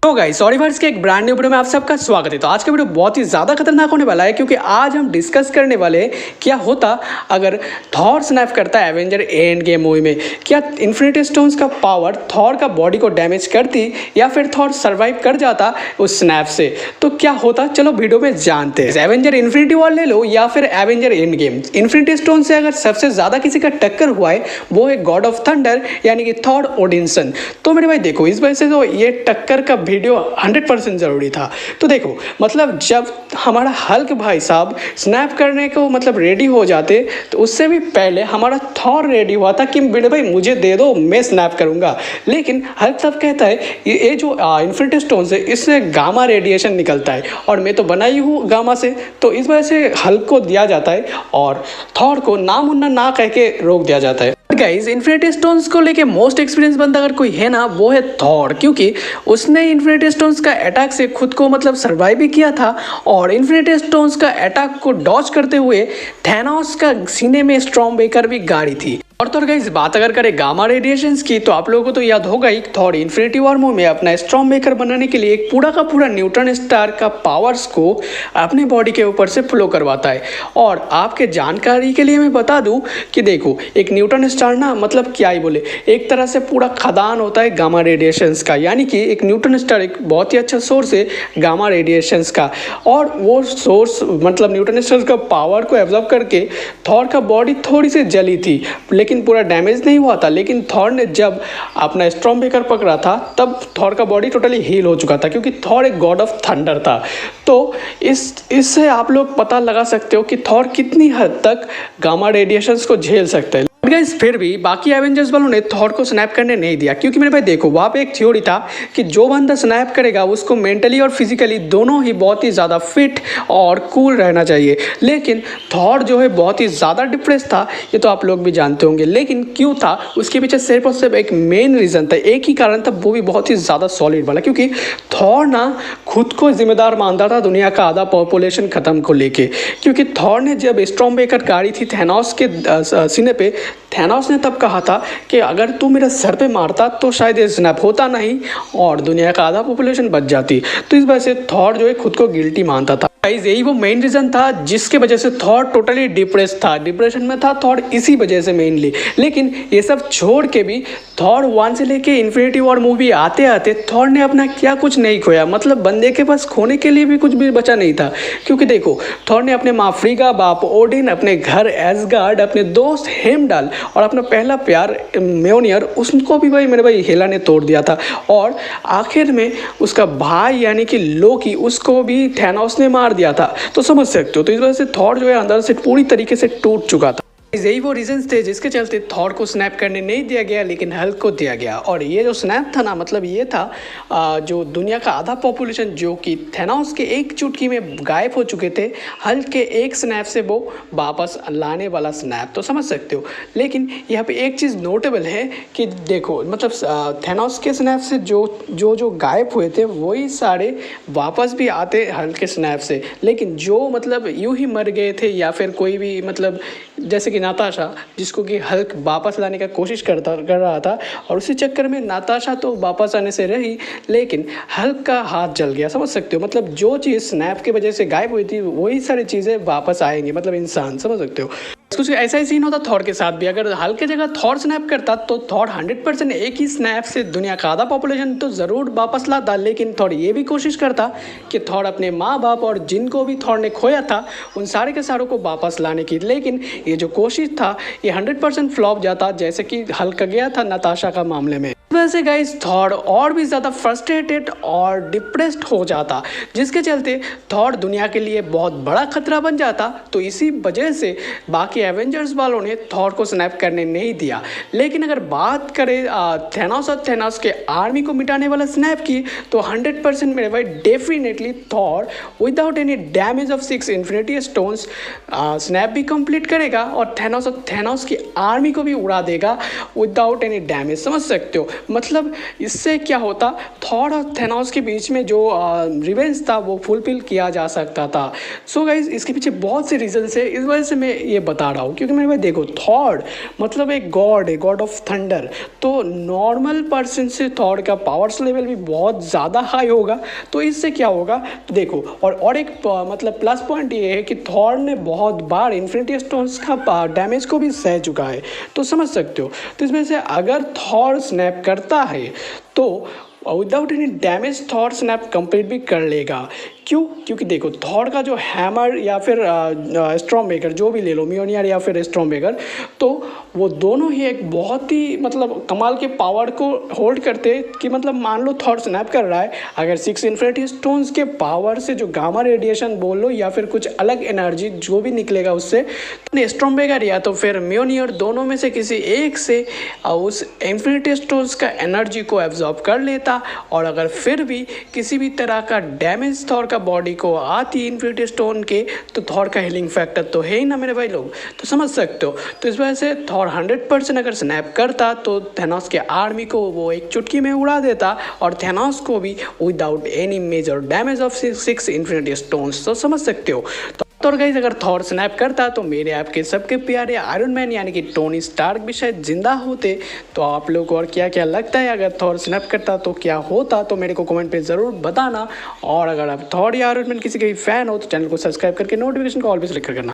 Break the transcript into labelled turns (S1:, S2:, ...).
S1: तो guys sorry first के एक ब्रांड न्यू वीडियो में आप सबका स्वागत है। तो आज का वीडियो बहुत ही ज़्यादा खतरनाक होने वाला है क्योंकि आज हम डिस्कस करने वाले हैं क्या होता अगर थॉर स्नैप करता है एवेंजर एंड गेम मूवी में। क्या इन्फिनिटी स्टोन्स का पावर थॉर का बॉडी को डैमेज करती या फिर थॉर सर्वाइव कर जाता उस स्नैप से। तो क्या होता, चलो वीडियो में जानते हैं। एवेंजर इन्फिनिटी वॉर ले लो या फिर Avenger end game, infinity stone से अगर सबसे ज़्यादा किसी का टक्कर हुआ है वो है गॉड ऑफ थंडर यानी कि थॉर ओडिनसन। तो मेरे भाई देखो, इस वजह से तो ये टक्कर का वीडियो 100% ज़रूरी था। तो देखो मतलब जब हमारा हल्क भाई साहब स्नैप करने को मतलब रेडी हो जाते तो उससे भी पहले हमारा थॉर रेडी हुआ था कि मेरे भाई मुझे दे दो, मैं स्नैप करूंगा। लेकिन हल्क साहब कहता है ये जो इन्फिनिटी स्टोन से इससे गामा रेडिएशन निकलता है और मैं तो बना ही हूँ गामा से, तो इस वजह से हल्क को दिया जाता है और थॉर को नामुन्ना ना कह के रोक दिया जाता है। गाइस इन्फिनिटी स्टोन्स को लेके मोस्ट एक्सपीरियंस बंदा अगर कोई है ना वो है थॉर, क्योंकि उसने इन्फिनिटी स्टोन्स का अटैक से खुद को मतलब सर्वाइव भी किया था और इन्फिनिटी स्टोन्स का अटैक को डॉज करते हुए थैनोस का सीने में स्टॉर्म ब्रेकर भी गाड़ी थी। और तो गाइस बात अगर करें गामा रेडिएशंस की तो आप लोगों को तो याद होगा ही, थॉर इन्फिनिटी वॉर मूवी में अपना स्टॉर्म ब्रेकर बनाने के लिए एक पूरा का पूरा न्यूट्रॉन स्टार का पावर्स को अपने बॉडी के ऊपर से फ्लो करवाता है। और आपके जानकारी के लिए मैं बता दूं कि देखो एक न्यूट्रॉन स्टार ना मतलब क्या ही बोले, एक तरह से पूरा खदान होता है गामा रेडिएशंस का, यानी कि एक न्यूट्रॉन स्टार एक बहुत ही अच्छा सोर्स है गामा रेडिएशंस का। और वो सोर्स मतलब न्यूट्रॉन स्टार का पावर को एब्जॉर्ब करके थॉर का बॉडी थोड़ी सी जली थी लेकिन पूरा डैमेज नहीं हुआ था। लेकिन थॉर ने जब अपना स्टॉर्म ब्रेकर पकड़ा था तब थॉर का बॉडी टोटली हील हो चुका था, क्योंकि थॉर एक गॉड ऑफ थंडर था। तो इससे आप लोग पता लगा सकते हो कि थॉर कितनी हद तक गामा रेडिएशंस को झेल सकते हैं। गाइस फिर भी बाकी एवेंजर्स वालों ने थॉर को स्नैप करने नहीं दिया, क्योंकि मेरे भाई देखो वहाँ पे एक थ्योरी था कि जो बंदा स्नैप करेगा उसको मेंटली और फिजिकली दोनों ही बहुत ही ज़्यादा फिट और कूल रहना चाहिए। लेकिन थॉर जो है बहुत ही ज़्यादा डिप्रेस था, ये तो आप लोग भी जानते होंगे। लेकिन क्यों था उसके पीछे सिर्फ और सिर्फ एक मेन रीज़न था, एक ही कारण था, वो भी बहुत ही ज़्यादा सॉलिड वाला, क्योंकि थॉर ना खुद को जिम्मेदार मानता था दुनिया का आधा पॉपुलेशन ख़त्म को लेके। क्योंकि थॉर ने जब स्टॉर्म ब्रेकर गाड़ी थी थैनोस के सीने पे, थैनोस ने तब कहा था कि अगर तू मेरे सर पे मारता तो शायद ये स्नैप होता नहीं और दुनिया का आधा पॉपुलेशन बच जाती। तो इस वजह से थॉर जो है खुद को गिल्टी मानता था। यही वो मेन रीज़न था जिसके वजह से थॉर टोटली डिप्रेस था, डिप्रेशन में था थॉर इसी वजह से मेनली। लेकिन ये सब छोड़ के भी थॉर 1 से लेके इन्फिनिटी वॉर मूवी आते आते थॉर ने अपना क्या कुछ नहीं खोया, मतलब बंदे के पास खोने के लिए भी कुछ भी बचा नहीं था। क्योंकि देखो थॉर ने अपने माँ फ्रीगा, बाप ओडिन, अपने घर एसगार्ड, अपने दोस्त हेमडाल और अपना पहला प्यार म्योनियर, उसको भी भाई मेरे भाई हेला ने तोड़ दिया था। और आखिर में उसका भाई यानी कि लोकी, उसको भी थैनोस ने मार दिया था। तो समझ सकते हो, तो इस वजह से थॉर जो है अंदर से पूरी तरीके से टूट चुका था। यही वो रीजंस थे जिसके चलते थॉर को स्नैप करने नहीं दिया गया लेकिन हल्क को दिया गया। और ये जो स्नैप था ना मतलब ये था जो दुनिया का आधा पॉपुलेशन जो कि थैनोस के एक चुटकी में गायब हो चुके थे, हल्क के एक स्नैप से वो वापस लाने वाला स्नैप। तो समझ सकते हो। लेकिन यहाँ पे एक चीज़ नोटेबल है कि देखो मतलब थैनोस के स्नैप से जो गायब हुए थे वही सारे वापस भी आते हल्क के स्नैप से। लेकिन जो मतलब यूं ही मर गए थे या फिर कोई भी मतलब जैसे कि नाताशा, जिसको कि हल्क वापस लाने का कोशिश कर रहा था और उसी चक्कर में नाताशा तो वापस आने से रही लेकिन हल्क का हाथ जल गया। समझ सकते हो, मतलब जो चीज़ स्नैप की वजह से गायब हुई थी वही सारी चीज़ें वापस आएंगी, मतलब इंसान। समझ सकते हो। कुछ ऐसा ही सीन होता थॉर के साथ भी। अगर हल्क की जगह थॉर स्नैप करता तो थॉर 100% एक ही स्नैप से दुनिया का आधा पॉपुलेशन तो ज़रूर वापस लाता। लेकिन थॉर ये भी कोशिश करता कि थॉर अपने माँ बाप और जिनको भी थॉर ने खोया था उन सारे के सारों को वापस लाने की। लेकिन ये जो कोशिश था ये 100% फ्लॉप जाता, जैसे कि हल्क गया था नाताशा का मामले में। वैसे गाइस थॉर और भी ज़्यादा फ्रस्ट्रेटेड और डिप्रेस्ड हो जाता, जिसके चलते थॉर दुनिया के लिए बहुत बड़ा खतरा बन जाता। तो इसी वजह से बाकी एवेंजर्स वालों ने थॉर को स्नैप करने नहीं दिया। लेकिन अगर बात करें थैनोस और थैनोस के आर्मी को मिटाने वाला स्नैप की तो 100% मेरे भाई definitely Thor without any damage of 6 infinity stones snap भी कंप्लीट करेगा और थैनोस की आर्मी को भी उड़ा देगा विदाउट एनी डैमेज। समझ सकते हो, मतलब इससे क्या होता, थॉर और थेनोस के बीच में जो रिवेंज था वो फुलफिल किया जा सकता था। सो गाइज इसके पीछे बहुत से रीजंस है, इस वजह से मैं ये बता रहा हूँ। क्योंकि मेरे भाई देखो, थॉर मतलब एक गॉड है, गॉड ऑफ थंडर, तो नॉर्मल पर्सन से थॉर का पावर्स लेवल भी बहुत ज़्यादा हाई होगा। तो इससे क्या होगा, तो देखो, और एक मतलब प्लस पॉइंट ये है कि थॉर ने बहुत बार इन्फिनिटी स्टोन्स का डैमेज को भी सह चुका है, तो समझ सकते हो। तो इसमें से अगर थॉर स्नैप करता है तो without any damage Thor snap complete भी कर लेगा। क्यों? क्योंकि देखो, थॉर का जो हैमर या फिर स्टॉर्मबेकर, जो भी ले लो, म्योनियर या फिर स्टॉर्मबेकर, तो वो दोनों ही एक बहुत ही मतलब कमाल के पावर को होल्ड करते कि मतलब मान लो थॉर स्नैप कर रहा है, अगर 6 इन्फिनिटी स्टोन्स के पावर से जो गामा रेडिएशन बोल लो या फिर कुछ अलग एनर्जी जो भी निकलेगा उससे, तो स्टॉर्मबेकर या तो फिर म्योनियर दोनों में से किसी एक से उस इन्फिनिटी स्टोन्स का एनर्जी को एब्जॉर्ब कर लेता। और अगर फिर भी किसी भी तरह का डैमेज थॉर का बॉडी को आती इन्फिनिटी स्टोन के, तो थॉर का हीलिंग फैक्टर तो है ही ना मेरे भाई लोग, तो समझ सकते हो। तो इस वजह से थॉर 100% अगर स्नैप करता तो थेनोस के आर्मी को वो एक चुटकी में उड़ा देता, और थेनोस को भी without any major damage of 6 infinity stones, तो समझ सकते हो। तो गाइस अगर थॉर स्नैप करता तो मेरे आपके सबके प्यारे आयरन मैन यानी कि टोनी स्टार्क भी शायद जिंदा होते। तो आप लोग को और क्या क्या लगता है, अगर थॉर स्नैप करता तो क्या होता, तो मेरे को कमेंट पे ज़रूर बताना। और अगर आप थॉर या आयरन मैन किसी के भी फैन हो तो चैनल को सब्सक्राइब करके नोटिफिकेशन को ऑल पे क्लिक करना।